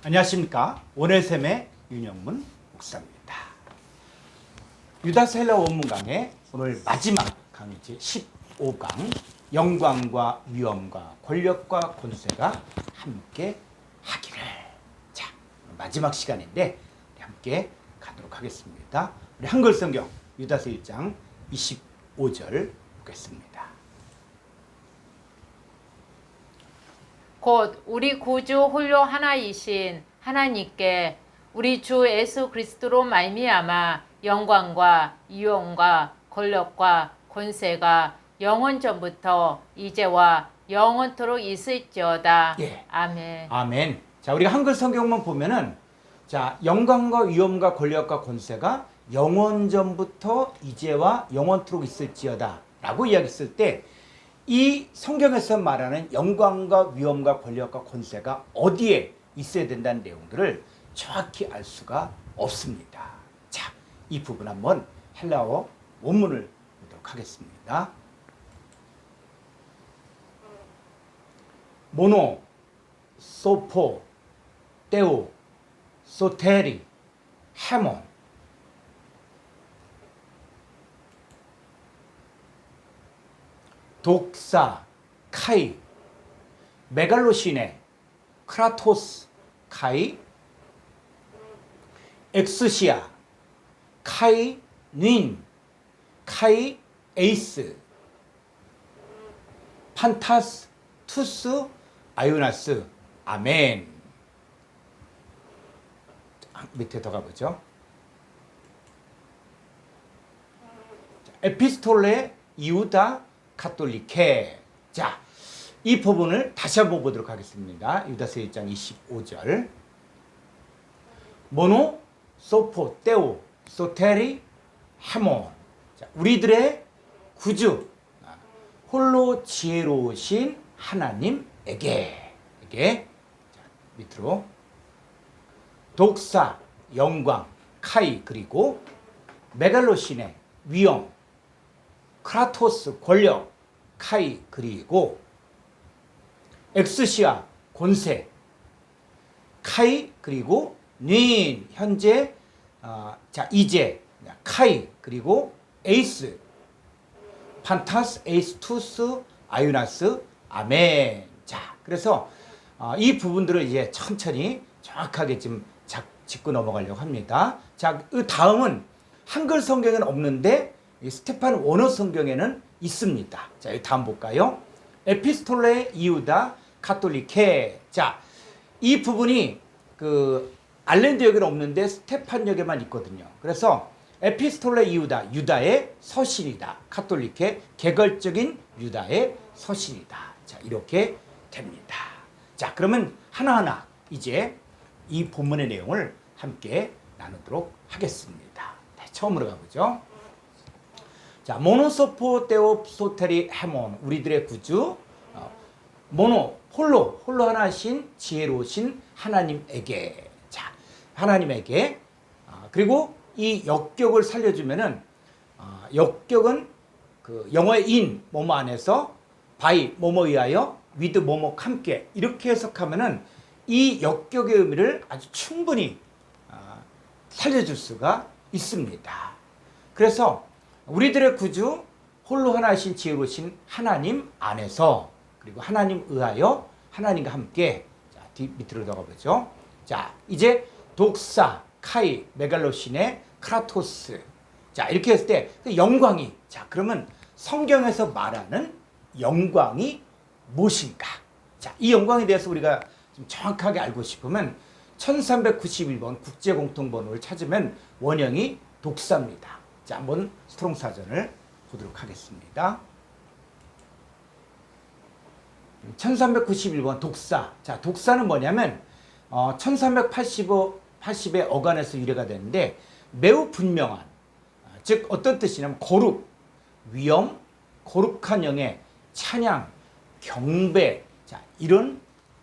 안녕하십니까. 원해샘의 윤영문 목사입니다. 유다서 헬라 원문 강의 오늘 마지막 강의지 15강 영광과 위엄과 권력과 권세가 함께 하기를. 자, 마지막 시간인데 우리 함께 가도록 하겠습니다. 우리 한글 성경 유다서 1장 25절 보겠습니다. 곧 우리 구주 홀로 하나이신 하나님께 우리 주 예수 그리스도로 말미암아 영광과 위엄과 권력과 권세가 영원 전부터 이제와 영원토록 있을지어다. 예. 아멘. 아멘. 자, 우리가 한글 성경만 보면은 자, 영광과 위엄과 권력과 권세가 영원 전부터 이제와 영원토록 있을지어다 라고 이야기했을 때 이 성경에서 말하는 영광과 위엄과 권력과 권세가 어디에 있어야 된다는 내용들을 정확히 알 수가 없습니다. 자, 이 부분 한번 헬라어 원문을 보도록 하겠습니다. 모노, 소포, 테오, 소테리, 헤몬. 독사, 카이, 메갈로시네, 크라토스, 카이, 엑스시아, 카이, 닌, 카이, 에이스, 판타스, 투스, 아요나스. 아멘. 밑에 더 가보죠. 에피스톨레 이우다 카톨리케. 자, 이 부분을 다시 한번 보도록 하겠습니다. 유다서 1장 25절. 모노, 소포, 테오, 소테리, 헤몬. 자, 우리들의 구주, 홀로 지혜로우신 하나님에게. 자, 밑으로. 독사, 영광, 카이, 그리고 메갈로시네, 위엄, 크라토스, 권력, 카이, 그리고 엑스시아, 권세, 카이, 그리고 닌, 현재, 자, 이제, 카이, 그리고 에이스, 판타스, 에이스, 투스, 아유나스. 아멘. 자, 그래서 이 부분들을 이제 천천히 정확하게 좀 짚고 넘어가려고 합니다. 자, 그 다음은 한글 성경에는 없는데 스테판 원어 성경에는 있습니다. 자, 이 다음 볼까요? 에피스톨레 이우다 카톨리케. 자, 이 부분이 그 알랜드역에는 없는데 스테판역에만 있거든요. 그래서 에피스톨레 이우다, 유다의 서신이다. 카톨리케, 개걸적인 유다의 서신이다. 자, 이렇게 됩니다. 자, 그러면 하나하나 이제 이 본문의 내용을 함께 나누도록 하겠습니다. 네, 처음으로 가보죠. 자, 모노소포 테오 소테리 헤몬. 우리들의 구주, 모노, 홀로 하나신 지혜로우신 하나님에게. 자, 하나님에게. 그리고 이 역격을 살려주면은 역격은 그 영어의 in 뭐뭐 안에서 by 뭐뭐 위하여 with 뭐뭐 함께 이렇게 해석하면은 이 역격의 의미를 아주 충분히 살려줄 수가 있습니다. 그래서 우리들의 구주 홀로 하나이신 지혜로우신 하나님 안에서 그리고 하나님 의하여 하나님과 함께. 자, 밑으로 들어가 보죠. 자, 이제 독사, 카이, 메갈로시네, 크라토스. 자, 이렇게 했을 때 그 영광이. 자, 그러면 성경에서 말하는 영광이 무엇인가? 자, 이 영광에 대해서 우리가 좀 정확하게 알고 싶으면 1391번 국제공통번호를 찾으면 원형이 독사입니다. 자, 한번 스트롱 사전을 보도록 하겠습니다. 1391번 독사. 자, 독사는 뭐냐면 1380의 어간에서 유래가 되는데 매우 분명한, 즉 어떤 뜻이냐면 거룩, 위엄, 거룩한 영의 찬양, 경배. 자, 이런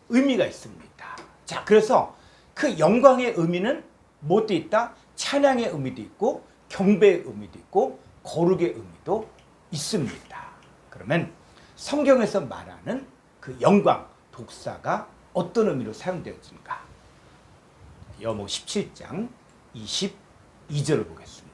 의미가 있습니다. 자, 그래서 그 영광의 의미는 무엇도 있다? 찬양의 의미도 있고 경배의 의미도 있고 거룩의 의미도 있습니다. 그러면 성경에서 말하는 그 영광, 독사가 어떤 의미로 사용되었는가? 여모 17장 22절을 보겠습니다.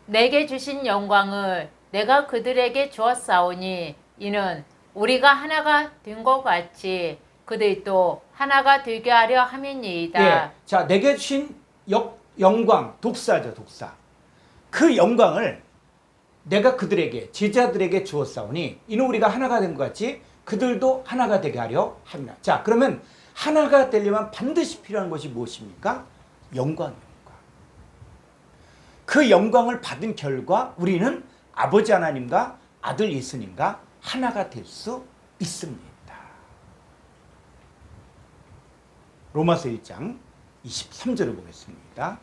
내게 주신 영광을 내가 그들에게 주었사오니 이는 우리가 하나가 된 것 같이 그들도 하나가 되게 하려 함이니이다. 예, 자, 내게 주신 영광, 독사죠, 독사. 그 영광을 내가 그들에게, 제자들에게 주었사오니 이는 우리가 하나가 된 것 같이 그들도 하나가 되게 하려 합니다. 자, 그러면 하나가 되려면 반드시 필요한 것이 무엇입니까? 영광입니다. 그 영광을 받은 결과 우리는 아버지 하나님과 아들 예수님과 하나가 될 수 있습니다. 로마서 1장 23절을 보겠습니다.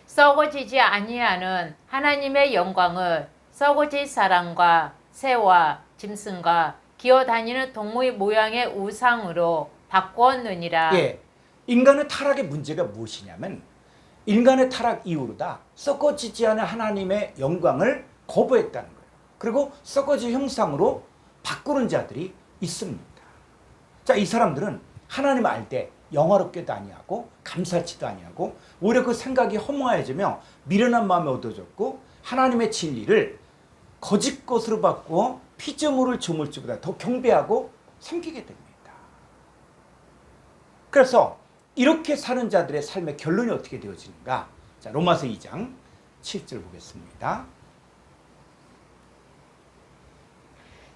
썩어지지 아니하는 하나님의 영광을 썩어질 사람과 새와 짐승과 기어다니는 동물 모양의 우상으로 바꾸었느니라. 예, 인간의 타락의 문제가 무엇이냐면 인간의 타락 이후로다 썩어지지 않은 하나님의 영광을 거부했다는 거예요. 그리고 썩어질 형상으로 바꾸는 자들이 있습니다. 자, 이 사람들은 하나님 알 때 영화롭게도 아니하고 감사치도 아니하고 오히려 그 생각이 허무해지며 미련한 마음에 얻어졌고 하나님의 진리를 거짓 것으로 바꾸어 피조물을 조물주보다 더 경배하고 섬기게 됩니다. 그래서 이렇게 사는 자들의 삶의 결론이 어떻게 되어지는가? 자, 로마서 2장 7절 보겠습니다.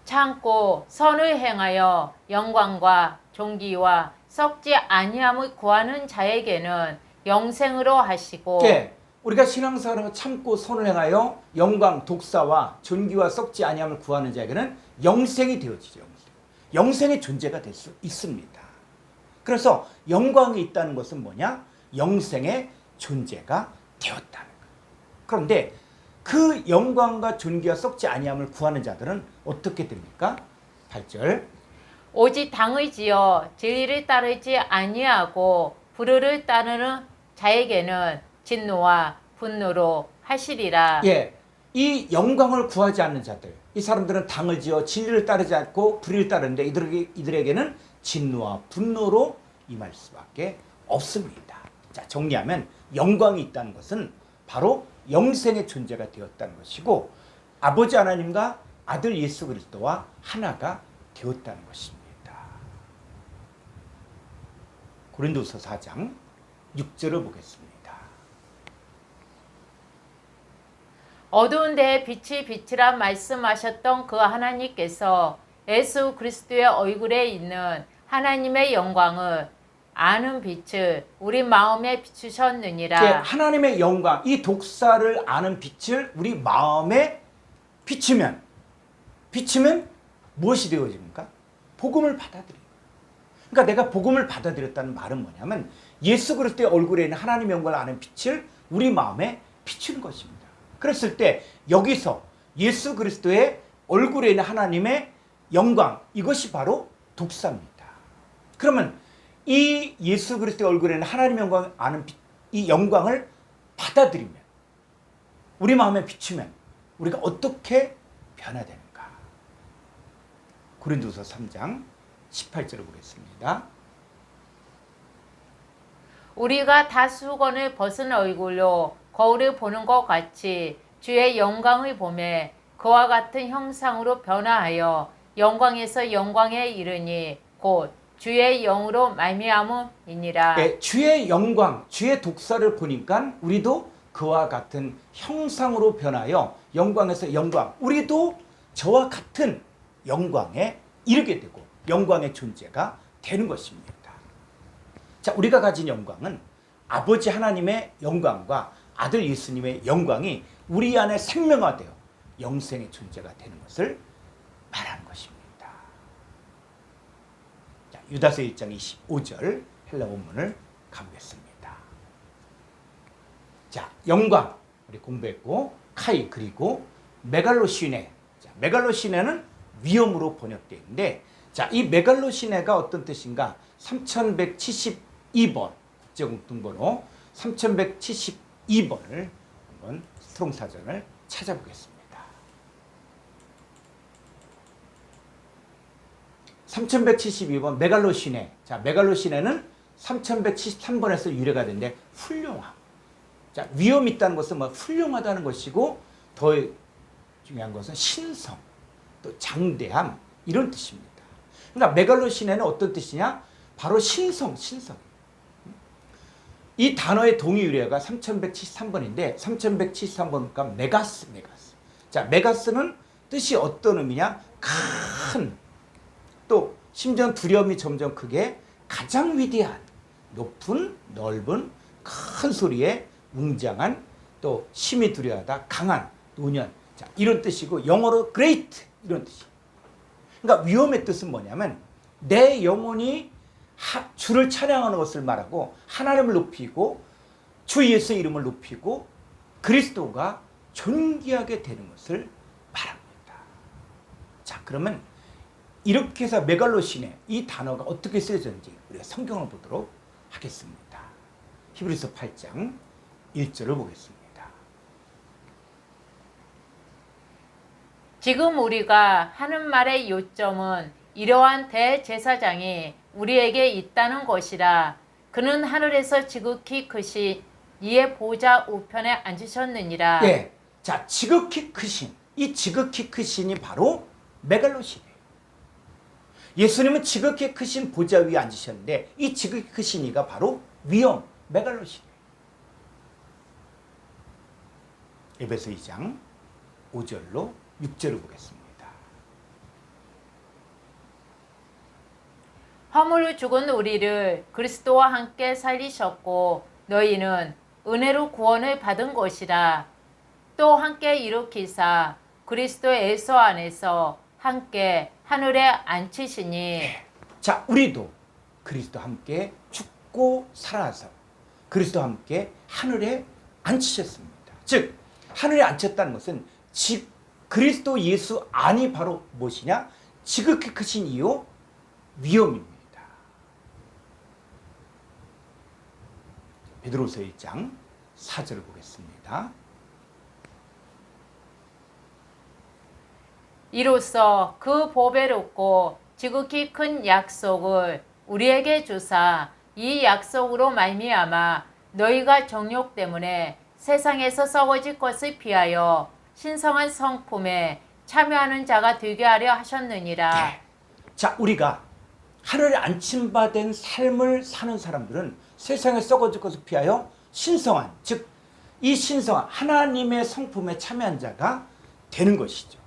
참고 선을 행하여 영광과 존귀와 썩지 아니함을 구하는 자에게는 영생으로 하시고. 예, 우리가 신앙생활을 참고 선을 행하여 영광, 독사와 존귀와 썩지 아니함을 구하는 자에게는 영생이 되어지죠. 영생의 존재가 될 수 있습니다. 그래서 영광이 있다는 것은 뭐냐? 영생의 존재가 되었다는 거예요. 그런데 그 영광과 존귀와 썩지 아니함을 구하는 자들은 어떻게 됩니까? 8절. 오직 당을 지어 진리를 따르지 아니하고 불의를 따르는 자에게는 진노와 분노로 하시리라. 예, 이 영광을 구하지 않는 자들, 이 사람들은 당을 지어 진리를 따르지 않고 불의를 따르는데 이들에게는 진노와 분노로 임할 수밖에 없습니다. 자, 정리하면 영광이 있다는 것은 바로 영생의 존재가 되었다는 것이고 아버지 하나님과 아들 예수 그리스도와 하나가 되었다는 것입니다. 고린도서 4장 6절을 보겠습니다. 어두운 데에 빛이 빛이라 말씀하셨던 그 하나님께서 예수 그리스도의 얼굴에 있는 하나님의 영광을 아는 빛을 우리 마음에 비추셨느니라. 예, 하나님의 영광, 이 독사를 아는 빛을 우리 마음에 비추면 무엇이 되어집니까? 복음을 받아들여요. 그러니까 내가 복음을 받아들였다는 말은 뭐냐면 예수 그리스도의 얼굴에 있는 하나님의 영광을 아는 빛을 우리 마음에 비추는 것입니다. 그랬을 때 여기서 예수 그리스도의 얼굴에 있는 하나님의 영광, 이것이 바로 독사입니다. 그러면 이 예수 그리스도의 얼굴에 있는 하나님의 영광을 아는 빛, 이 영광을 받아들이면 우리 마음에 비추면 우리가 어떻게 변화되는가? 고린도서 3장 18절을 보겠습니다. 우리가 다 수건을 벗은 얼굴로 거울을 보는 것 같이 주의 영광을 보매 그와 같은 형상으로 변화하여 영광에서 영광에 이르니 곧 주의 영으로 말미암음이니라. 네, 주의 영광, 주의 독사를 보니까 우리도 그와 같은 형상으로 변하여 영광에서 영광, 우리도 저와 같은 영광에 이르게 되고 영광의 존재가 되는 것입니다. 자, 우리가 가진 영광은 아버지 하나님의 영광과 아들 예수님의 영광이 우리 안에 생명화되어 영생의 존재가 되는 것을 말하는 것입니다. 자, 유다서 1장 25절 헬라 원문을 가보겠습니다. 자, 영광 우리 공부했고 카이 그리고 메갈로시네. 자, 메갈로시네는 위험으로 번역되어 있는데 자, 이 메갈로시네가 어떤 뜻인가? 3172번 국제공통번호 3172번을 한번 스트롱 사전을 찾아보겠습니다. 3172번 메갈로 시내. 자, 메갈로 시내는 3173번에서 유래가 된데 훌륭함. 자, 위험 있다는 것은 뭐 훌륭하다는 것이고 더 중요한 것은 신성, 또 장대함 이런 뜻입니다. 그러니까 메갈로 시내는 어떤 뜻이냐? 바로 신성. 이 단어의 동의 유래가 3173번인데 3173번이니까 메가스. 자, 메가스는 뜻이 어떤 의미냐? 큰. 또 심지어 두려움이 점점 크게 가장 위대한, 높은, 넓은, 큰 소리에 웅장한, 또 심히 두려워하다, 강한, 노년. 자, 이런 뜻이고 영어로 great 이런 뜻이에요. 그러니까 위험의 뜻은 뭐냐면 내 영혼이 주를 찬양하는 것을 말하고 하나님을 높이고 주 예수의 이름을 높이고 그리스도가 존귀하게 되는 것을 말합니다. 자, 그러면 이렇게 해서 메갈로 시내 이 단어가 어떻게 쓰여졌는지 우리가 성경을 보도록 하겠습니다. 히브리서 8장 1절을 보겠습니다. 지금 우리가 하는 말의 요점은 이러한 대제사장이 우리에게 있다는 것이라. 그는 하늘에서 지극히 크신 이의 보좌 우편에 앉으셨느니라. 예, 자, 지극히 크신, 이 지극히 크신이 바로 메갈로시네요. 예수님은 지극히 크신 보좌 위에 앉으셨는데 이 지극히 크신 이가 바로 위엄, 메갈로시네요. 에베소 2장 5절로 6절을 보겠습니다. 허물로 죽은 우리를 그리스도와 함께 살리셨고 너희는 은혜로 구원을 받은 것이라. 또 함께 일으키사 그리스도의 예수 안에서 함께 하늘에 앉히시니. 자, 우리도 그리스도와 함께 죽고 살아서 그리스도와 함께 하늘에 앉히셨습니다. 즉 하늘에 앉혔다는 것은 그리스도 예수 안이 바로 무엇이냐? 지극히 크신 이요 위엄입니다. 베드로서 1장 4절을 보겠습니다. 이로써 그 보배롭고 지극히 큰 약속을 우리에게 주사 이 약속으로 말미암아 너희가 정욕 때문에 세상에서 썩어질 것을 피하여 신성한 성품에 참여하는 자가 되게 하려 하셨느니라. 네. 자, 우리가 하늘에 안침받은 삶을 사는 사람들은 세상에 썩어질 것을 피하여 신성한, 즉 이 신성한 하나님의 성품에 참여한 자가 되는 것이죠.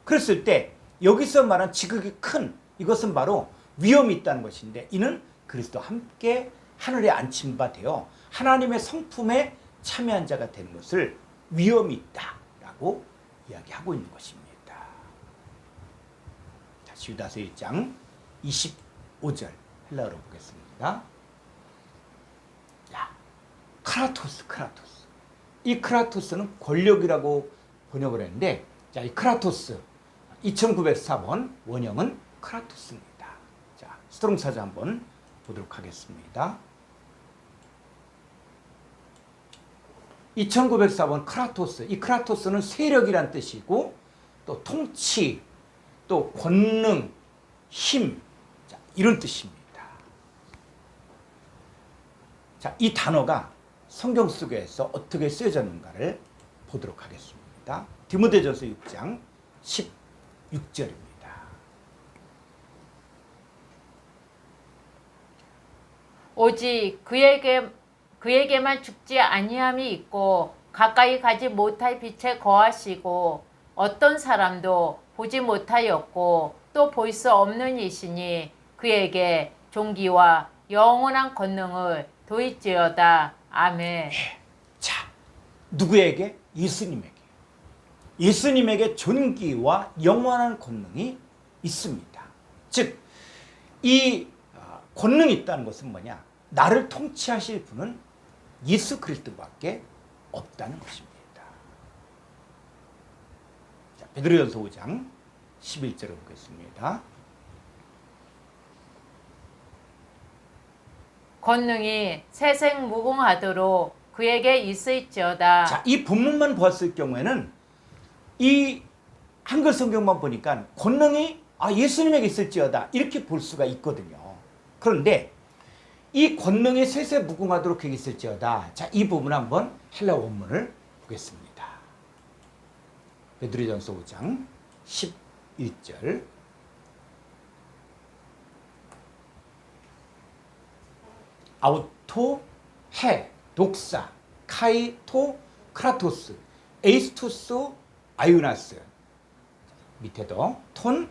그랬을 때 여기서 말한 지극히 큰 이것은 바로 위엄이 있다는 것인데 이는 그리스도와 함께 하늘에 안침받되어 하나님의 성품에 참여한 자가 되는 것을 위엄이 있다라고 이야기하고 있는 것입니다. 다시 유다서 1장 25절 헬라어로 보겠습니다. 야, 크라토스. 이 크라토스는 권력이라고 번역을 했는데, 자, 이 크라토스 2904번 원형은 크라토스입니다. 자, 스트롱 사전 한번 보도록 하겠습니다. 2904번 크라토스. 이 크라토스는 세력이란 뜻이고 또 통치, 또 권능, 힘, 자, 이런 뜻입니다. 자, 이 단어가 성경 속에서 어떻게 쓰여졌는가를 보도록 하겠습니다. 디모데전서 6장 16절입니다. 오직 그에게만 죽지 아니함이 있고 가까이 가지 못할 빛에 거하시고 어떤 사람도 보지 못하였고 또 볼 수 없는 이시니 그에게 존귀와 영원한 권능을 도일지어다. 아멘. 자, 누구에게? 예수님에게. 예수님에게 존귀와 영원한 권능이 있습니다. 즉, 이 권능이 있다는 것은 뭐냐? 나를 통치하실 분은 예수 그리스도밖에 없다는 것입니다. 자, 베드로전서 5장 11절을 보겠습니다. 권능이 세생 무궁하도록 그에게 있을지어다. 자, 이 본문만 보았을 경우에는 이 한글 성경만 보니까 권능이 예수님에게 있을지어다 이렇게 볼 수가 있거든요. 그런데 이 권능이 셋에 무궁하도록 그에게 있을지어다. 자, 이 부분 한번 헬라 원문을 보겠습니다. 베드로전서 5장 11절. 아우토 해 독사 카이토 크라토스 에이스투스 아유나스. 밑에도 톤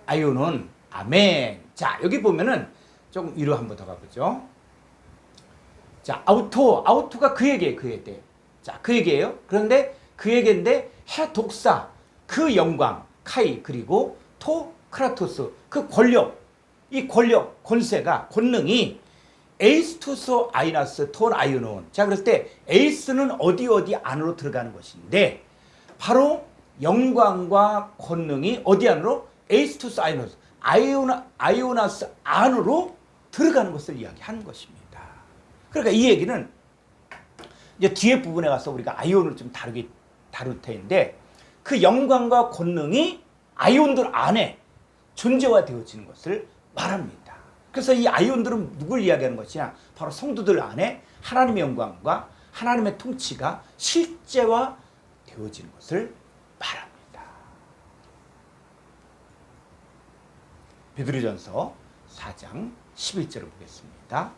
아유논 아멘. 자, 여기 보면은 조금 위로 한번 더 가보죠. 자, 아우토가 그에게. 자, 그에게예요. 그런데 그에게인데 해 독사 그 영광 카이 그리고 토 크라토스 그 권력, 이 권력 권세가 권능이 에이스투스 아이나스 톤 아이오논. 자, 그럴 때 에이스는 어디 안으로 들어가는 것인데 바로 영광과 권능이 어디 안으로? 에이스투스 아이오나스 아이오나스 안으로 들어가는 것을 이야기하는 것입니다. 그러니까 이 얘기는 이제 뒤에 부분에 가서 우리가 아이온을 좀 다룰 텐데 그 영광과 권능이 아이온들 안에 존재화되어지는 것을 말합니다. 그래서 이 아이온들은 누굴 이야기하는 것이냐? 바로 성도들 안에 하나님의 영광과 하나님의 통치가 실제화되어지는 것을 말합니다. 베드로전서 4장 11절을 보겠습니다.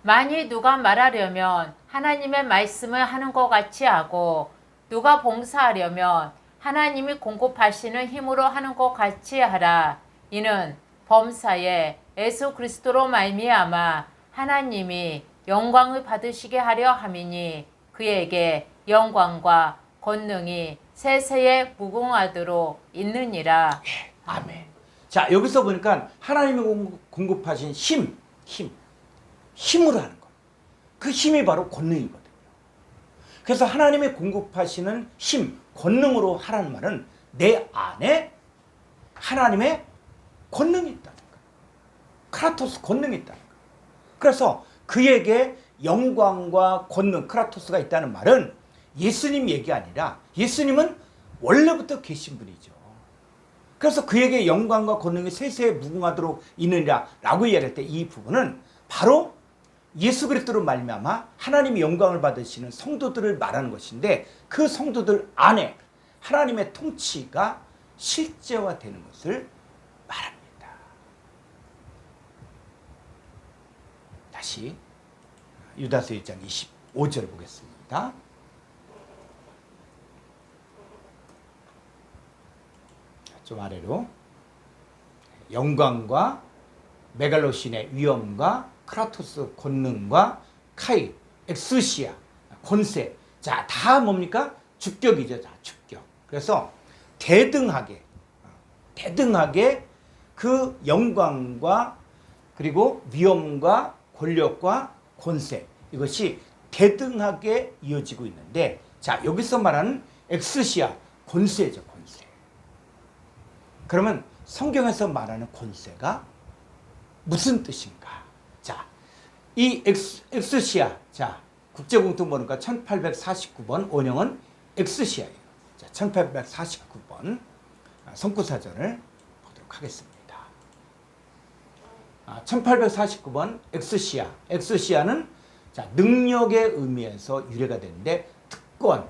만일 누가 말하려면 하나님의 말씀을 하는 것 같이 하고 누가 봉사하려면 하나님이 공급하시는 힘으로 하는 것 같이 하라. 이는 범사에 예수 그리스도로 말미암아 하나님이 영광을 받으시게 하려 함이니 그에게 영광과 권능이 세세에 무궁하도록 있느니라. 아멘. 자, 여기서 보니까 하나님이 공급하신 힘으로 하는 것. 그 힘이 바로 권능이거든요. 그래서 하나님이 공급하시는 힘, 권능으로 하라는 말은 내 안에 하나님의 권능이 있다는 거예요. 크라토스 권능이 있다는 거예요. 그래서 그에게 영광과 권능, 크라토스가 있다는 말은 예수님 얘기 아니라 예수님은 원래부터 계신 분이죠. 그래서 그에게 영광과 권능이 세세에 무궁하도록 있느니라 라고 이야기할 때 이 부분은 바로 예수 그리스도로 말미암아 하나님의 영광을 받으시는 성도들을 말하는 것인데 그 성도들 안에 하나님의 통치가 실제화되는 것을 말합니다. 다시 유다서 1장 25절 보겠습니다. 좀 아래로 영광과 메갈로신의 위엄과 크라토스 권능과 카이, 엑스시아, 권세. 자, 다 뭡니까? 주격이죠. 자, 주격. 그래서 대등하게 그 영광과 그리고 위엄과 권력과 권세. 이것이 대등하게 이어지고 있는데 자, 여기서 말하는 엑스시아, 권세죠. 권세. 그러면 성경에서 말하는 권세가 무슨 뜻인가? 자, 이 엑스시아, 자, 국제공통번호가 1849번, 원형은 엑스시아예요. 자, 1849번 성구사전을 보도록 하겠습니다. 1849번 엑스시아. 엑스시아는 자, 능력의 의미에서 유래가 되는데 특권,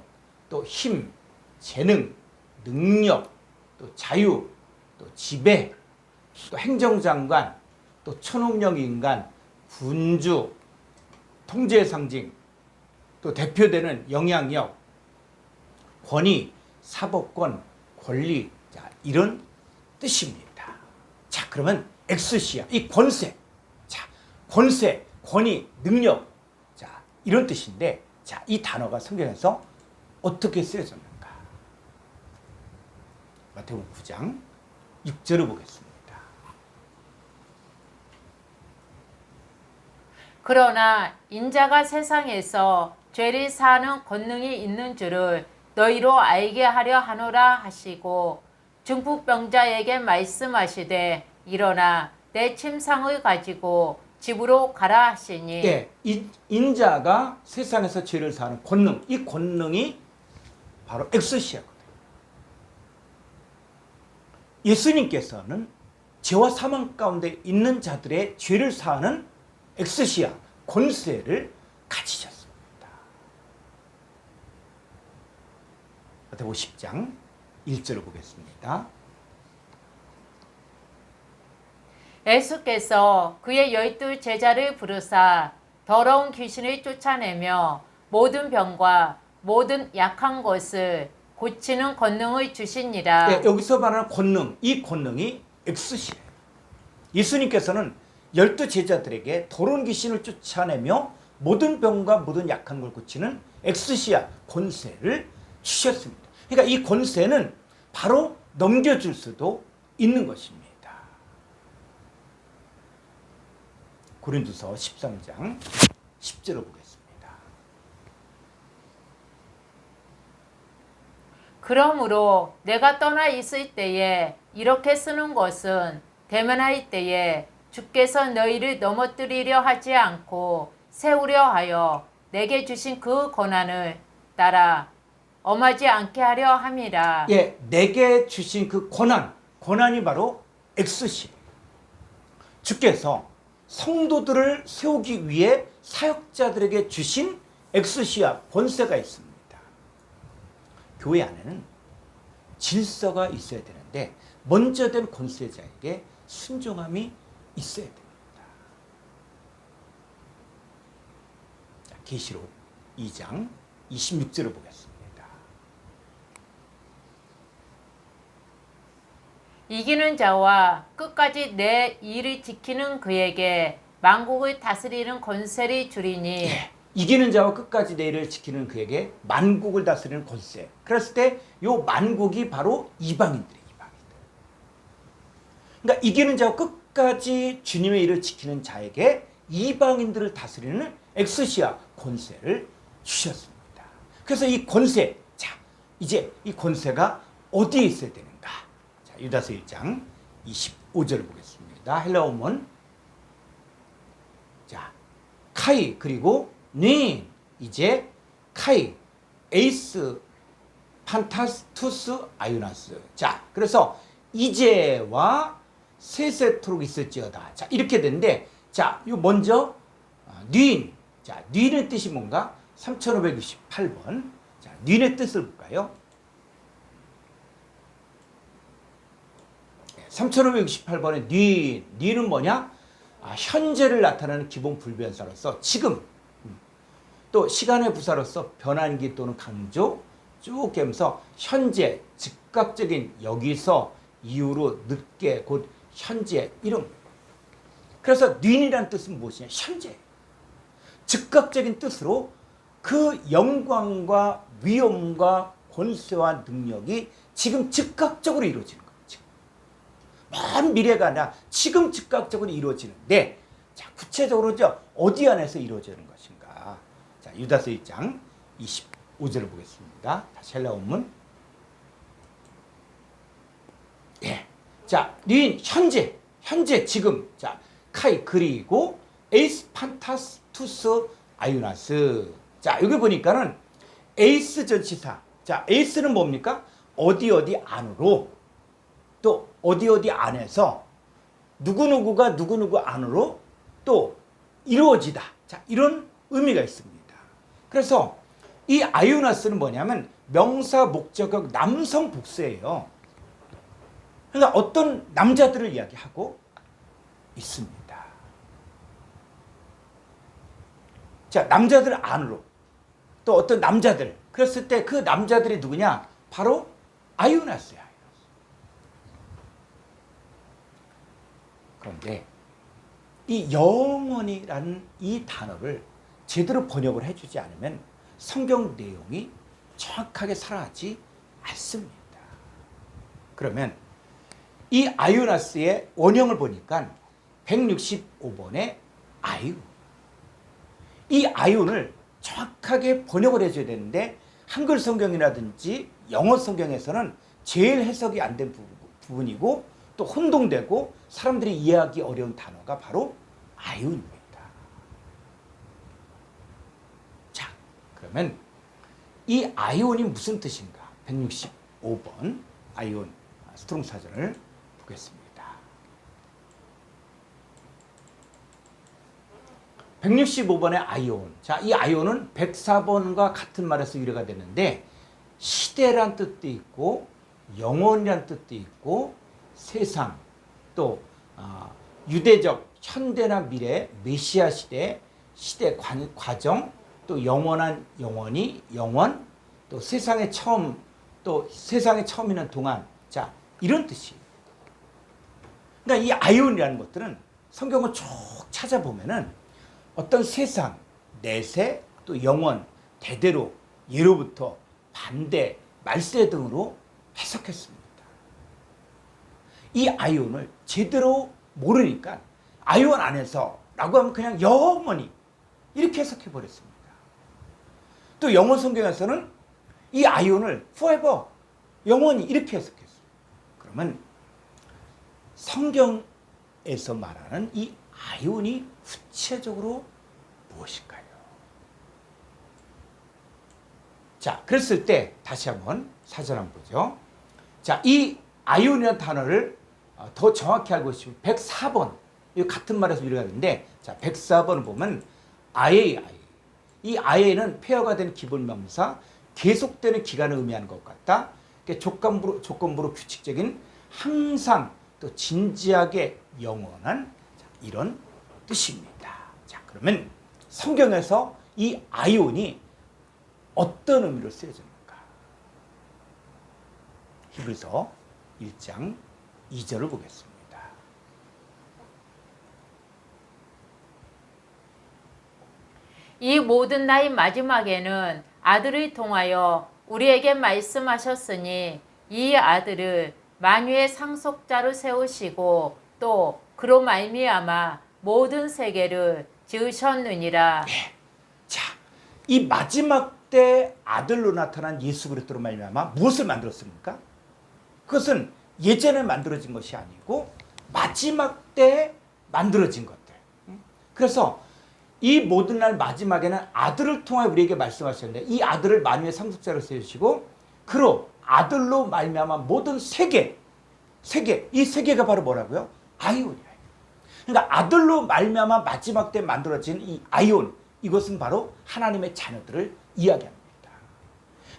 또 힘, 재능, 능력, 또 자유, 또 지배, 또 행정장관, 또 천億인간, 군주, 통제의 상징, 또 대표되는 영향력, 권위, 사법권, 권리, 자, 이런 뜻입니다. 자, 그러면 엑스시아, 이 권세, 자, 권세, 권위, 능력, 자, 이런 뜻인데, 자, 이 단어가 성경에서 어떻게 쓰여졌는가? 마태복음 9장 6절을 보겠습니다. 그러나 인자가 세상에서 죄를 사하는 권능이 있는 줄을 너희로 알게 하려 하노라 하시고 중풍병자에게 말씀하시되 일어나 내 침상을 가지고 집으로 가라 하시니 예, 인자가 세상에서 죄를 사하는 권능, 이 권능이 바로 엑스시아거든요. 예수님께서는 죄와 사망 가운데 있는 자들의 죄를 사하는 엑스시아, 권세를 가지셨습니다. 마태복음 10장 1절을 보겠습니다. 예수께서 그의 12 제자를 부르사 더러운 귀신을 쫓아내며 모든 병과 모든 약한 것을 고치는 권능을 주시니라. 네, 여기서 말하는 권능, 이 권능이 엑스시아예요. 예수님께서는 12 제자들에게 더러운 귀신을 쫓아내며 모든 병과 모든 약한 걸 고치는 엑스시아 권세를 주셨습니다. 그러니까 이 권세는 바로 넘겨줄 수도 있는 것입니다. 고린도서 13장 10절을 보겠습니다. 그러므로 내가 떠나 있을 때에 이렇게 쓰는 것은 대면할 때에 주께서 너희를 넘어뜨리려 하지 않고 세우려 하여 내게 주신 그 권한을 따라 엄하지 않게 하려 함이라. 예, 내게 주신 그 권한이 바로 엑스시. 주께서 성도들을 세우기 위해 사역자들에게 주신 엑스시아 권세가 있습니다. 교회 안에는 질서가 있어야 되는데 먼저 된 권세자에게 순종함이 있어야 됩니다. 계시록 2장 26절을 보겠습니다. 이기는 자와 끝까지 내 일을 지키는 그에게 만국을 다스리는 권세를 주리니. 예, 이기는 자와 끝까지 내 일을 지키는 그에게 만국을 다스리는 권세. 그랬을 때 요 만국이 바로 이방인들이에요. 그러니까 이기는 자와 끝까지 주님의 일을 지키는 자에게 이방인들을 다스리는 엑스시아 권세를 주셨습니다. 그래서 이 권세, 자, 이제 이 권세가 어디에 있어야 되는가? 자, 유다서 1장 25절을 보겠습니다. 헬라어 문. 자, 카이 그리고 닌, 이제 카이, 에이스, 판타스투스, 아유나스. 자, 그래서 이제와 세세토록 있을지어다. 자, 이렇게 되는데, 자, 요 먼저 닌. 자, 닌의 뜻이 뭔가? 3568번. 자, 닌의 뜻을 볼까요? 3568번에 닌은 뭐냐? 현재를 나타내는 기본 불변사로서 지금, 또 시간의 부사로서 변환기 또는 강조 쭉 깨면서 현재, 즉각적인 여기서 이후로 늦게 곧 현재 이름. 그래서 닌이란 뜻은 무엇이냐? 현재. 즉각적인 뜻으로 그 영광과 위엄과 권세와 능력이 지금 즉각적으로 이루어지는 거예요. 지금. 먼 미래가 아니라 지금 즉각적으로 이루어지는데, 자, 구체적으로 어디 안에서 이루어지는 것인가? 자, 유다서 1장 25절을 보겠습니다. 다시 헬라 원문. 예. 자, 닌 현재 지금. 자, 카이 그리고 에이스 판타스투스 아유나스. 자, 여기 보니까는 에이스 전치사. 자, 에이스는 뭡니까? 어디 안으로, 또 어디 안에서 누구누구가 누구누구 안으로 또 이루어지다. 자, 이런 의미가 있습니다. 그래서 이 아유나스는 뭐냐면 명사 목적격 남성 복수예요. 그러니까 어떤 남자들을 이야기하고 있습니다. 자, 남자들 안으로, 또 어떤 남자들. 그랬을 때 그 남자들이 누구냐? 바로 아유나스야. 그런데 이 영원이라는 이 단어를 제대로 번역을 해주지 않으면 성경 내용이 정확하게 살아나지 않습니다. 그러면 이 아유나스의 원형을 보니까 165번의 아유. 이 아유를 정확하게 번역을 해줘야 되는데 한글 성경이라든지 영어 성경에서는 제일 해석이 안 된 부분이고 또 혼동되고 사람들이 이해하기 어려운 단어가 바로 아이온입니다. 자, 그러면 이 아이온이 무슨 뜻인가? 165번 아이온 스트롱 사전을 보겠습니다. 165번의 아이온. 자, 이 아이온은 104번과 같은 말에서 유래가 됐는데 시대란 뜻도 있고 영원이란 뜻도 있고 세상 또 유대적 현대나 미래 메시아 시대 과정 또 영원한 영원히 영원 또 세상의 처음 또 세상의 처음이는 동안 자 이런 뜻이에요. 그러니까 이 아이온이라는 것들은 성경을 쭉 찾아보면은 어떤 세상, 내세, 또 영원, 대대로, 예로부터, 반대, 말세 등으로 해석했습니다. 이 아이온을 제대로 모르니까 아이온 안에서 라고 하면 그냥 영원히 이렇게 해석해 버렸습니다. 또 영어 성경에서는 이 아이온을 forever, 영원히 이렇게 해석했어요. 그러면 성경에서 말하는 이 아이온이 구체적으로 무엇일까요? 자, 그랬을 때 다시 한번 사전 한번 보죠. 자, 이 아이온이라는 단어를 더 정확히 알고 싶으면 104번 이 같은 말에서 유래가 되는데 자, 104번을 보면 IAI 이 IA는 폐허가 된 기본 명사 계속되는 기간을 의미하는 것 같다. 조건부로 규칙적인 항상 또 진지하게 영원한 이런 뜻입니다. 자, 그러면 성경에서 이 아이온이 어떤 의미로 쓰여집니까? 히브리서 1장 2절을 보겠습니다. 이 모든 나의 마지막에는 아들을 통하여 우리에게 말씀하셨으니 이 아들을 만유의 상속자로 세우시고 또 그로 말미암아 모든 세계를 지으셨느니라. 네. 자, 이 마지막 때 아들로 나타난 예수 그리스도로 말미암아 무엇을 만들었습니까? 그것은 예전에 만들어진 것이 아니고 마지막 때 만들어진 것들. 그래서 이 모든 날 마지막에는 아들을 통하여 우리에게 말씀하셨는데 이 아들을 만유의 상속자로 세우시고 그로 아들로 말미암아 모든 세계 이 세계가 바로 뭐라고요? 아이온이에요. 그러니까 아들로 말미암아 마지막 때 만들어진 이 아이온 이것은 바로 하나님의 자녀들을 이야기합니다.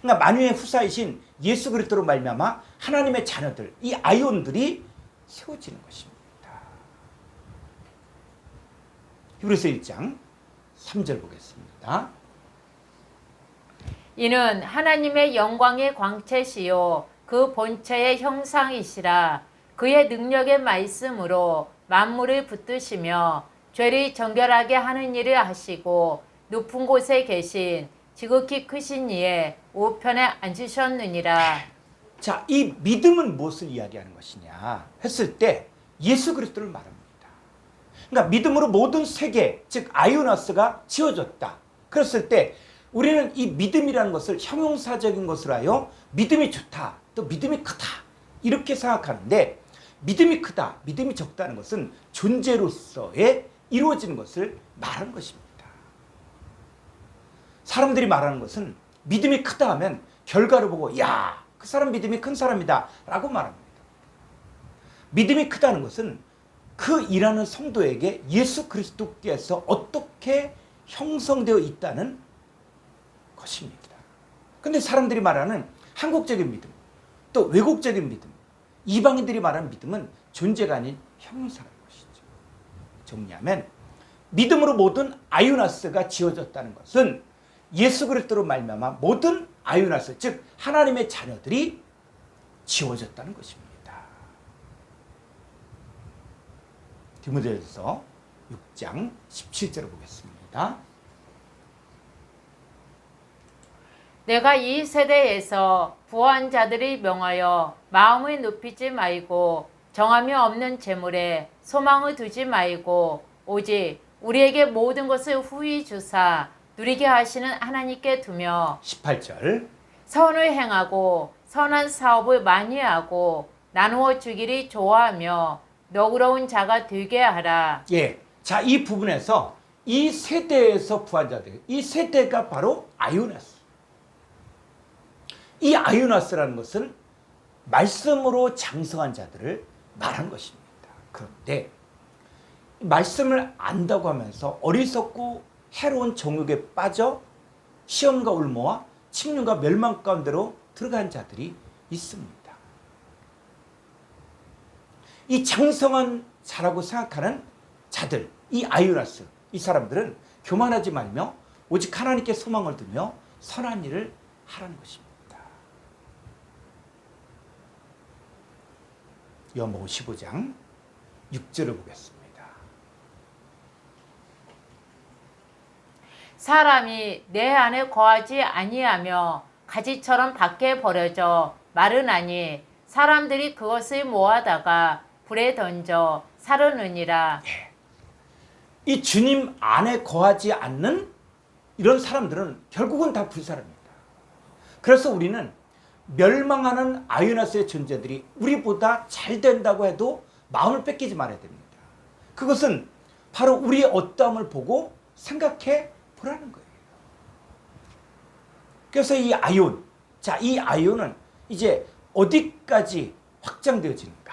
그러니까 만유의 후사이신 예수 그리스도로 말미암아 하나님의 자녀들 이 아이온들이 세워지는 것입니다. 히브리서 1장 3절 보겠습니다. 이는 하나님의 영광의 광채시요 그 본체의 형상이시라. 그의 능력의 말씀으로 만물을 붙드시며 죄를 정결하게 하는 일을 하시고 높은 곳에 계신 지극히 크신 이의 우편에 앉으셨느니라. 자, 이 믿음은 무엇을 이야기하는 것이냐 했을 때 예수 그리스도를 말합니다. 그러니까 믿음으로 모든 세계, 즉 아이오나스가 지어졌다. 그랬을 때 우리는 이 믿음이라는 것을 형용사적인 것으로 하여 믿음이 좋다, 또 믿음이 크다 이렇게 생각하는데 믿음이 크다, 믿음이 적다는 것은 존재로서의 이루어지는 것을 말하는 것입니다. 사람들이 말하는 것은 믿음이 크다 하면 결과를 보고 야, 그 사람 믿음이 큰 사람이다 라고 말합니다. 믿음이 크다는 것은 그 일하는 성도에게 예수 그리스도께서 어떻게 형성되어 있다는 것입니다. 근데 사람들이 말하는 한국적인 믿음, 또 외국적인 믿음, 이방인들이 말하는 믿음은 존재가 아닌 형용사라는 것이죠. 정리하면 믿음으로 모든 아이오나스가 지어졌다는 것은 예수 그리스도로 말미암아 모든 아이오나스, 즉 하나님의 자녀들이 지어졌다는 것입니다. 디모데후서 6장 17절을 보겠습니다. 내가 이 세대에서 부한 자들을 명하여 마음을 높이지 말고 정함이 없는 재물에 소망을 두지 말고 오직 우리에게 모든 것을 후히 주사 누리게 하시는 하나님께 두며 18절 선을 행하고 선한 사업을 많이 하고 나누어 주기를 좋아하며 너그러운 자가 되게 하라. 예, 자, 이 부분에서 이 세대에서 부한 자들, 이 세대가 바로 아이오나스. 이 아이오나스라는 것은 말씀으로 장성한 자들을 말한 것입니다. 그런데 말씀을 안다고 하면서 어리석고 해로운 정욕에 빠져 시험과 울모와 침륜과 멸망 가운데로 들어간 자들이 있습니다. 이 장성한 자라고 생각하는 자들, 이 아이오나스, 이 사람들은 교만하지 말며 오직 하나님께 소망을 두며 선한 일을 하라는 것입니다. 요한복음 15장 6절을 보겠습니다. 사람이 내 안에 거하지 아니하며 가지처럼 밖에 버려져 마르나니 사람들이 그것을 모아다가 불에 던져 사르느니라. 이 주님 안에 거하지 않는 이런 사람들은 결국은 다 불사릅니다. 그래서 우리는 멸망하는 아이오나스의 존재들이 우리보다 잘 된다고 해도 마음을 뺏기지 말아야 됩니다. 그것은 바로 우리의 어떠함을 보고 생각해 보라는 거예요. 그래서 이 아이온, 자, 이 아이온은 이제 어디까지 확장되어지는가?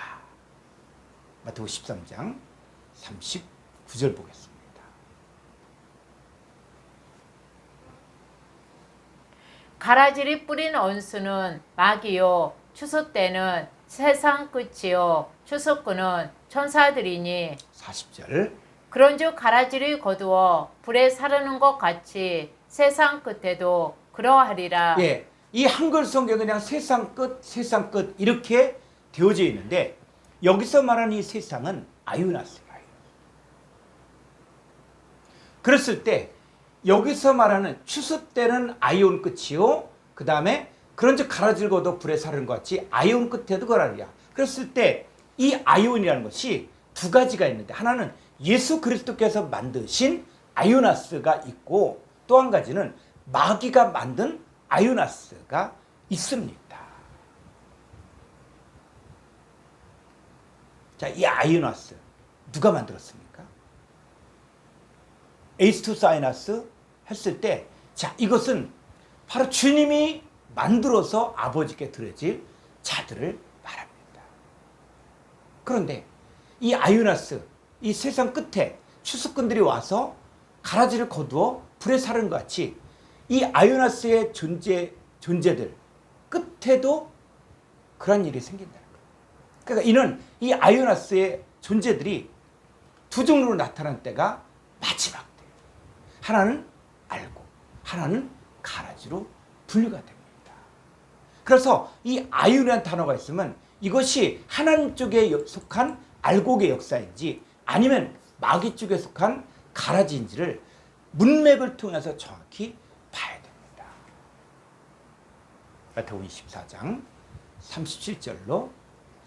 마태복음 13장 39절 보겠습니다. 가라지를 뿌린 원수는 마귀요 추수 때는 세상 끝이요 추수꾼은 천사들이니 40절. 그런즉 가라지를 거두어 불에 사르는 것 같이 세상 끝에도 그러하리라. 예, 이 한글 성경은 그냥 세상 끝 이렇게 되어져 있는데 여기서 말하는 이 세상은 아이오나스예요. 그랬을 때 여기서 말하는 추수 때는 아이온 끝이요. 그 다음에 그런즉 가라지를 거둬 불에 사르는 것 같이 아이온 끝에도 그러하리라. 그랬을 때 이 아이온이라는 것이 두 가지가 있는데 하나는 예수 그리스도께서 만드신 아이오나스가 있고 또 한 가지는 마귀가 만든 아이오나스가 있습니다. 자, 이 아이오나스 누가 만들었습니까? 에이스토사이나스 했을 때, 자, 이것은 바로 주님이 만들어서 아버지께 드려질 자들을 말합니다. 그런데 이 아이오나스, 이 세상 끝에 추수꾼들이 와서 가라지를 거두어 불에 사르는 것 같이 이 아이오나스의 존재들 끝에도 그런 일이 생긴다는 거예요. 그러니까 이는 이 아이오나스의 존재들이 두 종류로 나타난 때가 마지막 때예요. 하나는 알고 하나는 가라지로 분류가 됩니다. 그래서 이 아이오라는 단어가 있으면 이것이 하나님 쪽에 속한 알곡의 역사인지 아니면 마귀 쪽에 속한 가라지인지를 문맥을 통해서 정확히 봐야 됩니다. 마태복음 24장 37절로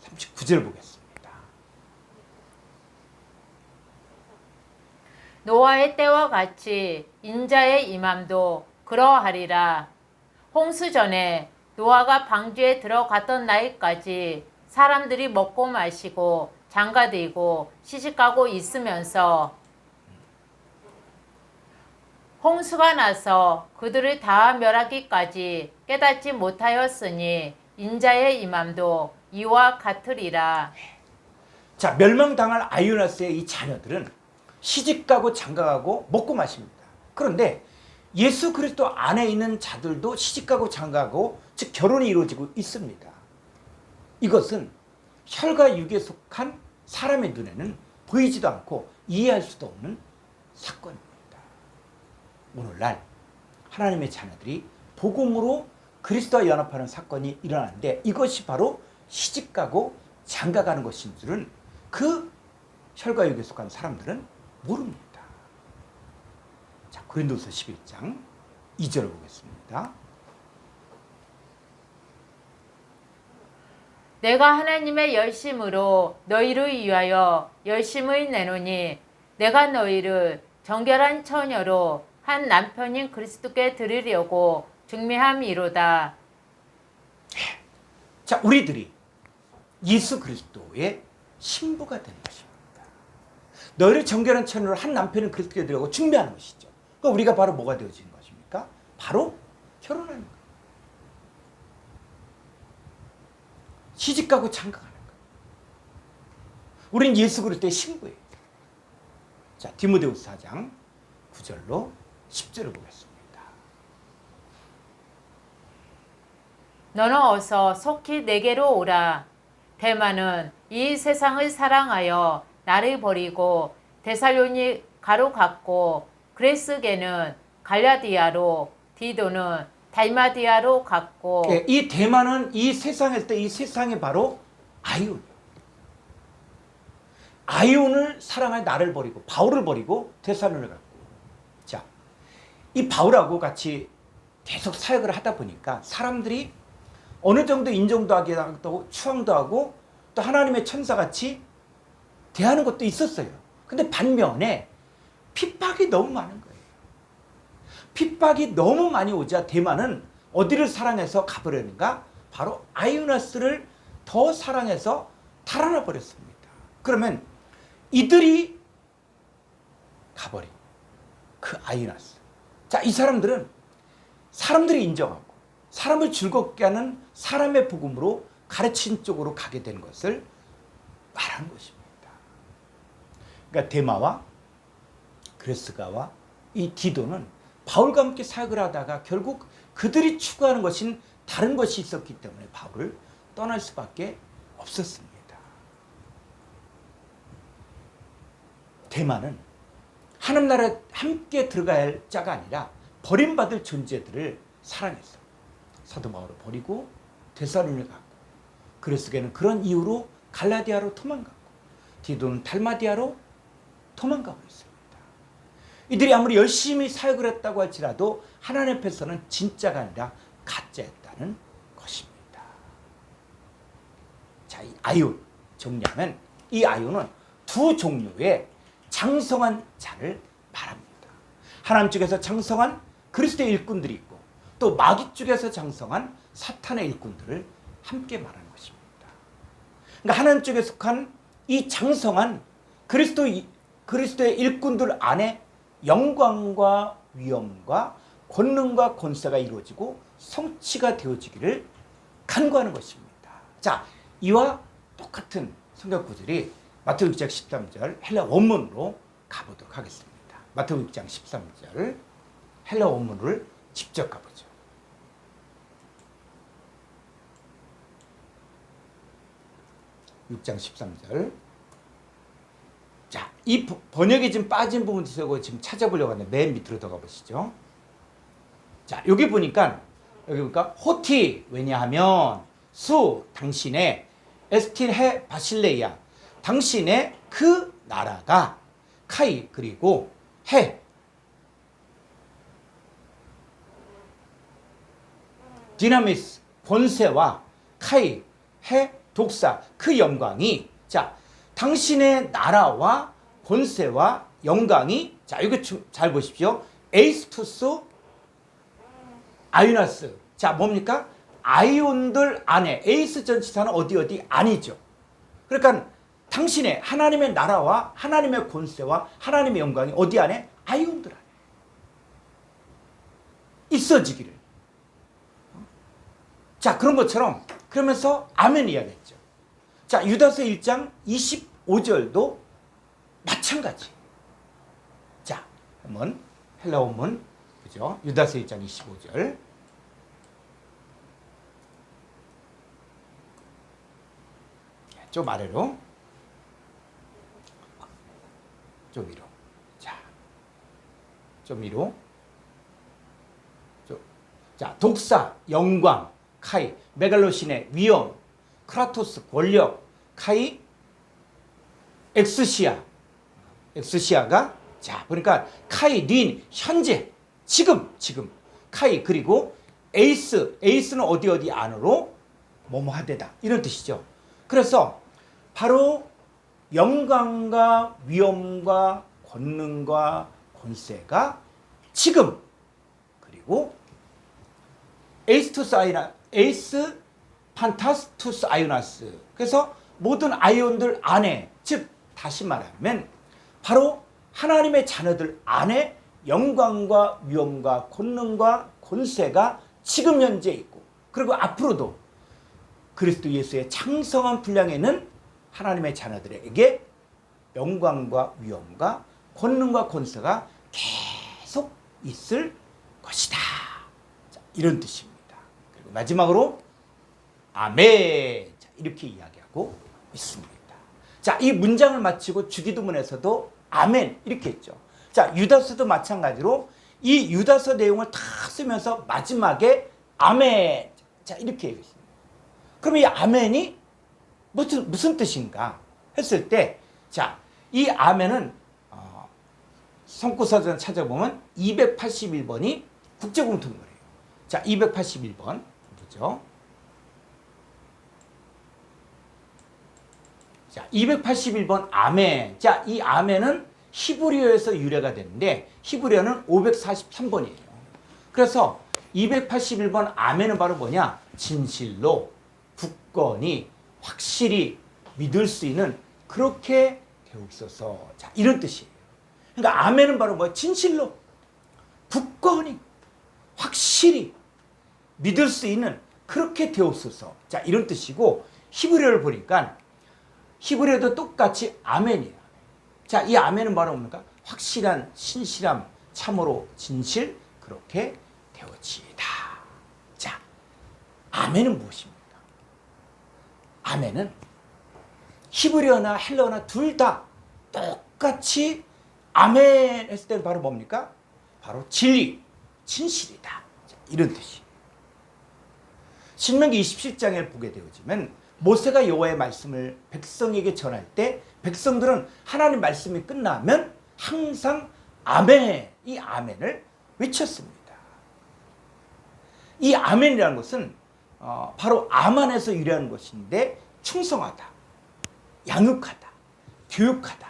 39절 보겠습니다. 노아의 때와 같이 인자의 임함도 그러하리라. 홍수 전에 노아가 방주에 들어갔던 날까지 사람들이 먹고 마시고 장가들고 시집가고 있으면서 홍수가 나서 그들을 다 멸하기까지 깨닫지 못하였으니 인자의 임함도 이와 같으리라. 자, 멸망당할 아이오나스의 이 자녀들은 시집가고 장가가고 먹고 마십니다. 그런데 예수 그리스도 안에 있는 자들도 시집가고 장가가고 즉 결혼이 이루어지고 있습니다. 이것은 혈과 육에 속한 사람의 눈에는 보이지도 않고 이해할 수도 없는 사건입니다. 오늘날 하나님의 자녀들이 복음으로 그리스도와 연합하는 사건이 일어나는데 이것이 바로 시집가고 장가가는 것인 줄은 그 혈과 육에 속한 사람들은 모릅니다. 자, 고린도서 11장 2절을 보겠습니다. 내가 하나님의 열심으로 너희를 위하여 열심을 내노니 내가 너희를 정결한 처녀로 한 남편인 그리스도께 드리려고 중매함이로다. 자, 우리들이 예수 그리스도의 신부가 되는 것입니다. 너희를 정결한 천으로 한 남편을 그리스도께 드리고 준비하는 것이죠. 그러니까 우리가 바로 뭐가 되어지는 것입니까? 바로 결혼하는 거예요. 시집가고 장가가는 거예요. 우린 예수 그리스도의 신부예요. 자, 디모데후서 4장 9절로 10절을 보겠습니다. 너는 어서 속히 내게로 오라. 대마는 이 세상을 사랑하여 나를 버리고 데살로니가로 갔고 그레스게는 갈라디아로 디도는 달마디아로 갔고. 예, 이 대만은 이 세상에 이 세상이 바로 아이온. 아이온을 사랑할 나를 버리고 바울을 버리고 데살로니가를 갔고. 자, 이 바울하고 같이 계속 사역을 하다 보니까 사람들이 어느 정도 인정도 하고 추앙도 하고 또 하나님의 천사같이 대하는 것도 있었어요. 근데 반면에 핍박이 너무 많은 거예요. 핍박이 너무 많이 오자 대만은 어디를 사랑해서 가버렸는가? 바로 아이오나스를 더 사랑해서 달아나 버렸습니다. 그러면 이들이 가버린 그 아이오나스. 자, 이 사람들은 사람들이 인정하고 사람을 즐겁게 하는 사람의 복음으로 가르친 쪽으로 가게 된 것을 말한 것입니다. 그러니까 데마와 그레스가와 이 디도는 바울과 함께 사역을 하다가 결국 그들이 추구하는 것인 다른 것이 있었기 때문에 바울을 떠날 수밖에 없었습니다. 데마는 하나님 나라에 함께 들어가야 할 자가 아니라 버림받을 존재들을 사랑했어. 사도 바울을 버리고 데살로니가 갔고 그레스게는 그런 이유로 갈라디아로 도망갔고 디도는 달마디아로 도망가고 있습니다. 이들이 아무리 열심히 사역을 했다고 할지라도 하나님 앞에서는 진짜가 아니라 가짜였다는 것입니다. 자, 이 아이온 정리하면 이 아이온은 두 종류의 장성한 자를 말합니다. 하나님 쪽에서 장성한 그리스도의 일꾼들이 있고 또 마귀 쪽에서 장성한 사탄의 일꾼들을 함께 말하는 것입니다. 그러니까 하나님 쪽에 속한 이 장성한 그리스도의 일꾼들 안에 영광과 위엄과 권능과 권세가 이루어지고 성취가 되어지기를 간구하는 것입니다. 자, 이와 똑같은 성경 구절이 마태복음 6장 13절 헬라 원문으로 가보도록 하겠습니다. 마태복음 6장 13절 헬라 원문을 직접 가보죠. 6장 13절. 자, 이 번역이 좀 빠진 부분이 있어서 지금 찾아보려고 하는데 맨 밑으로 들어가 보시죠. 자, 여기 보니까 호티 왜냐하면 수 당신의 에스틴 해 바실레이아 당신의 그 나라가 카이 그리고 해 디나미스 권세와 카이 해 독사 그 영광이 자 당신의 나라와 권세와 영광이 자 이거 잘 보십시오. 에이스투스 아이오나스 자 뭡니까? 아이온들 안에 에이스 전치사는 어디 아니죠. 그러니까 당신의 하나님의 나라와 하나님의 권세와 하나님의 영광이 어디 안에? 아이온들 안에 있어지기를. 자 그런 것처럼 그러면서 아멘 이야기했죠. 자 유다서 1장 25절도 마찬가지. 자 한번 헬라 원문 그죠? 유다서 1장 25절 좀 아래로 좀 위로 자 좀 위로 자 독사 영광 카이 메갈로신의 위엄 크라토스 권력 카이 엑스시아가 자 그러니까 카이 린 현재 지금 카이 그리고 에이스는 어디 안으로 뭐뭐 하되다 이런 뜻이죠. 그래서 바로 영광과 위엄과 권능과 권세가 지금 그리고 에이스 판타스투스 아이오나스 그래서 모든 아이온들 안에 즉 다시 말하면 바로 하나님의 자녀들 안에 영광과 위엄과 권능과 권세가 지금 현재 있고, 그리고 앞으로도 그리스도 예수의 창성한 분량에는 하나님의 자녀들에게 영광과 위엄과 권능과 권세가 계속 있을 것이다. 자, 이런 뜻입니다. 그리고 마지막으로 아멘. 자, 이렇게 이야기하고 있습니다. 자, 이 문장을 마치고 주기도문에서도 아멘 이렇게 했죠. 자, 유다서도 마찬가지로 이 유다서 내용을 다 쓰면서 마지막에 아멘. 자, 이렇게 얘기했습니다. 그럼 이 아멘이 무슨 뜻인가 했을 때, 자, 이 아멘은 성구사전 찾아보면 281번이 국제공통어예요. 자, 281번 보죠. 자, 281번 아멘. 자, 이 아멘은 히브리어에서 유래가 되는데 히브리어는 543번이에요. 그래서 281번 아멘은 바로 뭐냐? 진실로, 굳건히, 확실히 믿을 수 있는 그렇게 되옵소서. 자, 이런 뜻이에요. 그러니까 아멘은 바로 뭐야? 진실로, 굳건히, 확실히 믿을 수 있는 그렇게 되옵소서. 자, 이런 뜻이고, 히브리어를 보니까 히브리어도 똑같이 아멘이에요. 자, 이 아멘은 바로 뭡니까? 확실한, 신실함, 참으로, 진실, 그렇게 되어지이다. 자, 아멘은 무엇입니까? 아멘은 히브리어나 헬라어나 둘 다 똑같이 아멘 했을 때는 바로 뭡니까? 바로 진리, 진실이다. 자, 이런 뜻이에요. 신명기 27장을 보게 되어지면 모세가 여호와의 말씀을 백성에게 전할 때 백성들은 하나님 말씀이 끝나면 항상 아멘, 이 아멘을 외쳤습니다. 이 아멘이라는 것은 바로 아만에서 유래하는 것인데 충성하다, 양육하다, 교육하다,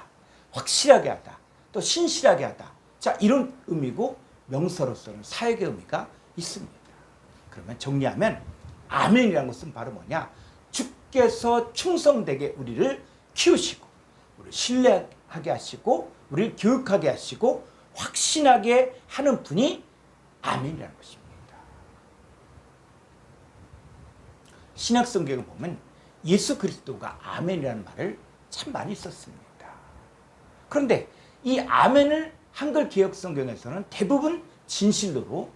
확실하게 하다, 또 신실하게 하다. 자, 이런 의미고 명사로서는 사역의 의미가 있습니다. 그러면 정리하면 아멘이라는 것은 바로 뭐냐? 주께서 충성되게 우리를 키우시고 우리를 신뢰하게 하시고 우리를 교육하게 하시고 확신하게 하는 분이 아멘이라는 것입니다. 신약 성경을 보면 예수 그리스도가 아멘이라는 말을 참 많이 썼습니다. 그런데 이 아멘을 한글 개역 성경에서는 대부분 진실로로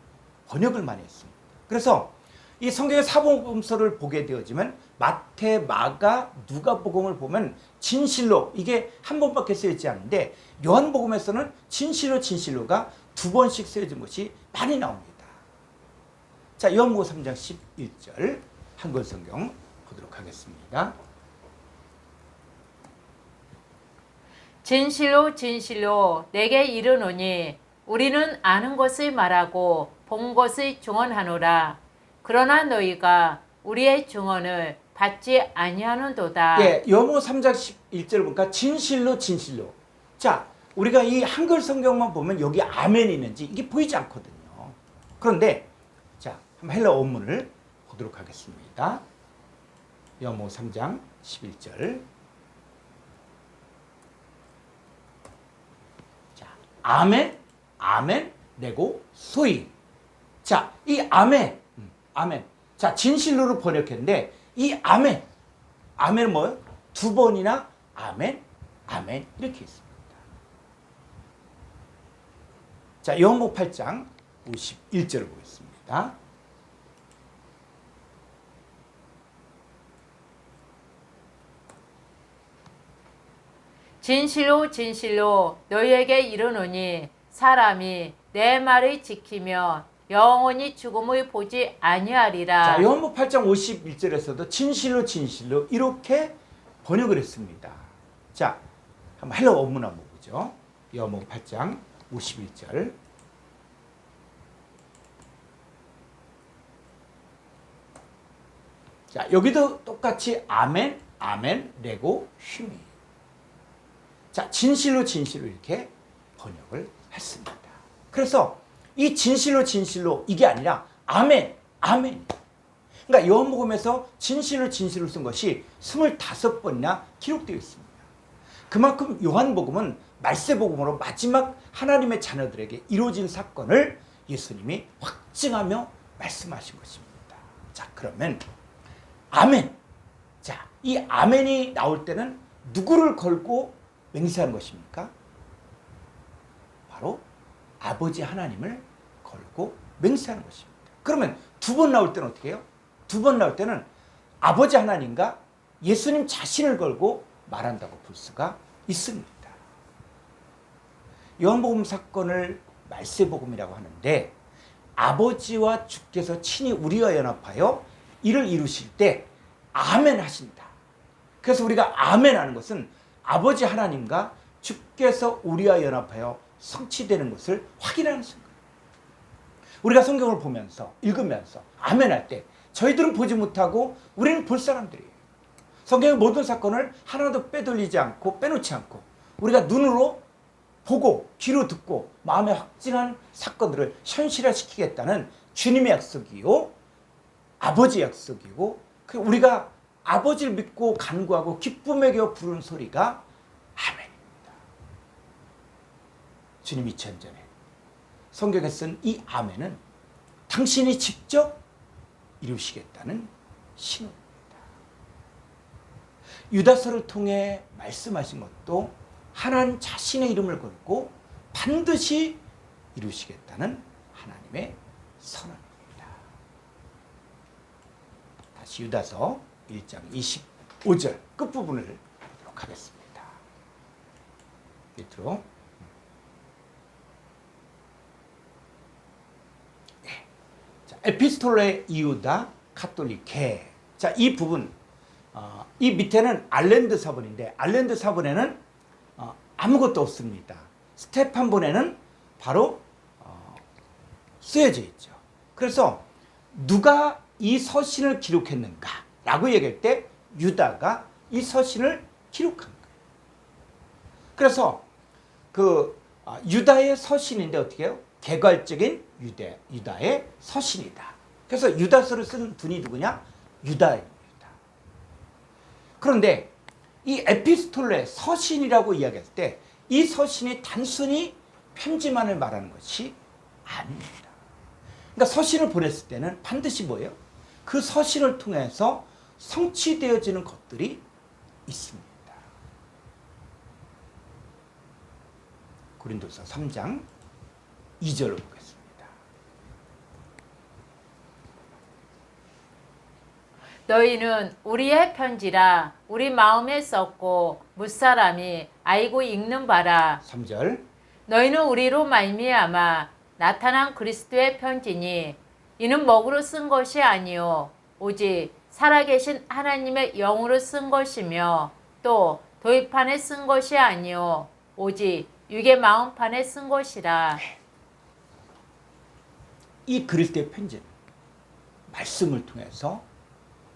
번역을 많이 했습니다. 그래서 이 성경의 사복음서를 보게 되어지면 마태, 마가, 누가복음을 보면 진실로, 이게 한 번밖에 쓰여지지 않는데 요한복음에서는 진실로, 진실로가 두 번씩 쓰여진 것이 많이 나옵니다. 자, 요한복음 3장 11절 한글 성경 보도록 하겠습니다. 진실로 진실로 내게 이르노니 우리는 아는 것을 말하고 본 것을 증언하노라. 그러나 너희가 우리의 증언을 받지 아니하는도다. 예, 요한복음 3장 11절을 보니까 진실로 진실로. 자, 우리가 이 한글 성경만 보면 여기 아멘이 있는지 이게 보이지 않거든요. 그런데 자, 한번 헬라 원문을 보도록 하겠습니다. 요한복음 3장 11절. 자, 아멘, 아멘, 레고 소이. 자, 이 아멘, 아멘. 자, 진실로를 번역했는데 이 아멘, 아멘은 뭐예요? 두 번이나 아멘, 아멘 이렇게 있습니다. 자, 요한복음 8장 51절을 보겠습니다. 진실로 진실로 너희에게 이르노니 사람이 내 말을 지키며 영원히 죽음을 보지 아니하리라. 자, 요한복음 8장 51절에서도 진실로 진실로 이렇게 번역을 했습니다. 자, 한번 헬라 원문 한번 보죠. 요한복음 8장 51절. 자, 여기도 똑같이 아멘, 아멘, 레고, 휘미. 자, 진실로 진실로 이렇게 번역을 했습니다. 그래서 이 진실로 진실로 이게 아니라 아멘, 아멘. 그러니까 요한복음에서 진실로 진실로 쓴 것이 25번이나 기록되어 있습니다. 그만큼 요한복음은 말세복음으로 마지막 하나님의 자녀들에게 이루어진 사건을 예수님이 확증하며 말씀하신 것입니다. 자, 그러면 아멘. 자, 이 아멘이 나올 때는 누구를 걸고 맹세한 것입니까? 바로 아버지 하나님을 걸고 맹세하는 것입니다. 그러면 두 번 나올 때는 어떻게 해요? 두 번 나올 때는 아버지 하나님과 예수님 자신을 걸고 말한다고 볼 수가 있습니다. 요한복음 사건을 말세복음이라고 하는데 아버지와 주께서 친히 우리와 연합하여 이를 이루실 때 아멘 하신다. 그래서 우리가 아멘 하는 것은 아버지 하나님과 주께서 우리와 연합하여 성취되는 것을 확인하는 순간. 우리가 성경을 보면서 읽으면서 아멘 할 때 저희들은 보지 못하고 우리는 볼 사람들이에요. 성경의 모든 사건을 하나도 빼돌리지 않고 빼놓지 않고 우리가 눈으로 보고 귀로 듣고 마음에 확증한 사건들을 현실화시키겠다는 주님의 약속이요 아버지의 약속이고 우리가 아버지를 믿고 간구하고 기쁨에 겨워 부르는 소리가 아멘입니다. 주님 2000년 전에 성경에 쓴 이 아멘은 당신이 직접 이루시겠다는 신호입니다. 유다서를 통해 말씀하신 것도 하나님 자신의 이름을 걸고 반드시 이루시겠다는 하나님의 선언입니다. 다시 유다서 1장 25절 끝부분을 보도록 하겠습니다. 밑으로. 네. 자, 에피스톨레 이우다 카톨리케. 자, 이 부분 이 밑에는 알렌드 사본인데 알렌드 사본에는 아무것도 없습니다. 스테판본에는 바로 쓰여져 있죠. 그래서 누가 이 서신을 기록했는가 라고 얘기할 때 유다가 이 서신을 기록한 거예요. 그래서 그 유다의 서신인데 어떻게 해요? 개괄적인 유다의 서신이다. 그래서 유다서를 쓴 분이 누구냐? 유다입니다. 그런데 이 에피스톨레 서신이라고 이야기할 때 이 서신이 단순히 편지만을 말하는 것이 아닙니다. 그러니까 서신을 보냈을 때는 반드시 뭐예요? 그 서신을 통해서 성취되어지는 것들이 있습니다. 고린도서 3장 2절을 보겠습니다. 너희는 우리의 편지라 우리 마음에 썼고 무사람이 알고 읽는 바라. 3절 너희는 우리로 말미암아 나타난 그리스도의 편지니 이는 먹으로 쓴 것이 아니요 오직 살아계신 하나님의 영으로 쓴 것이며 또 도입판에 쓴 것이 아니요 오직 육의 마음판에 쓴 것이라. 이 그리스도의 편지는 말씀을 통해서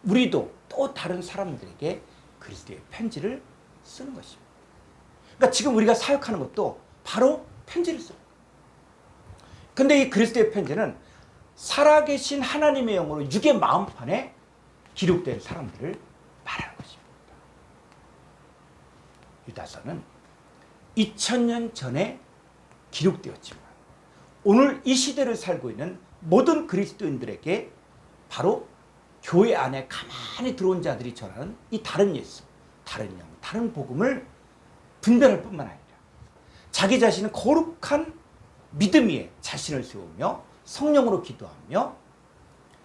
우리도 또 다른 사람들에게 그리스도의 편지를 쓰는 것입니다. 그러니까 지금 우리가 사역하는 것도 바로 편지를 쓰는 거예요. 근데 이 그리스도의 편지는 살아계신 하나님의 영으로 육의 마음판에 기록된 사람들을 말하는 것입니다. 유다서는 2000년 전에 기록되었지만 오늘 이 시대를 살고 있는 모든 그리스도인들에게 바로 교회 안에 가만히 들어온 자들이 전하는 이 다른 예수, 다른 영, 다른 복음을 분별할 뿐만 아니라 자기 자신은 거룩한 믿음 위에 자신을 세우며 성령으로 기도하며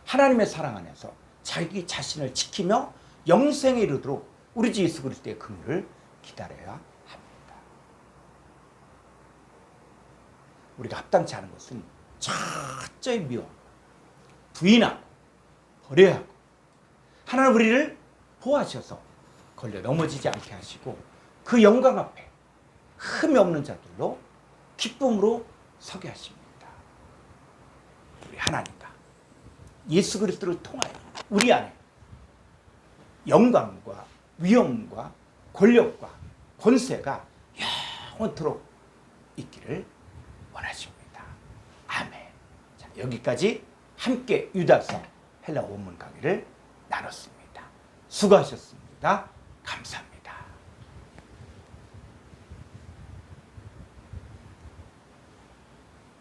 하나님의 사랑 안에서 자기 자신을 지키며 영생에 이르도록 우리 주 예수 그리스도의 긍휼을 기다려야 합니다. 우리가 합당치 않은 것은 철저히 미워 부인하고 버려야 하고 하나님 우리를 보호하셔서 걸려 넘어지지 않게 하시고 그 영광 앞에 흠이 없는 자들로 기쁨으로 서게 하십니다. 우리 하나님과 예수 그리스도를 통하여 우리 안에 영광과 위엄과 권력과 권세가 영원토록 있기를 원하십니다. 아멘. 자, 여기까지 함께 유다서 헬라 원문 강의를 나눴습니다. 수고하셨습니다. 감사합니다.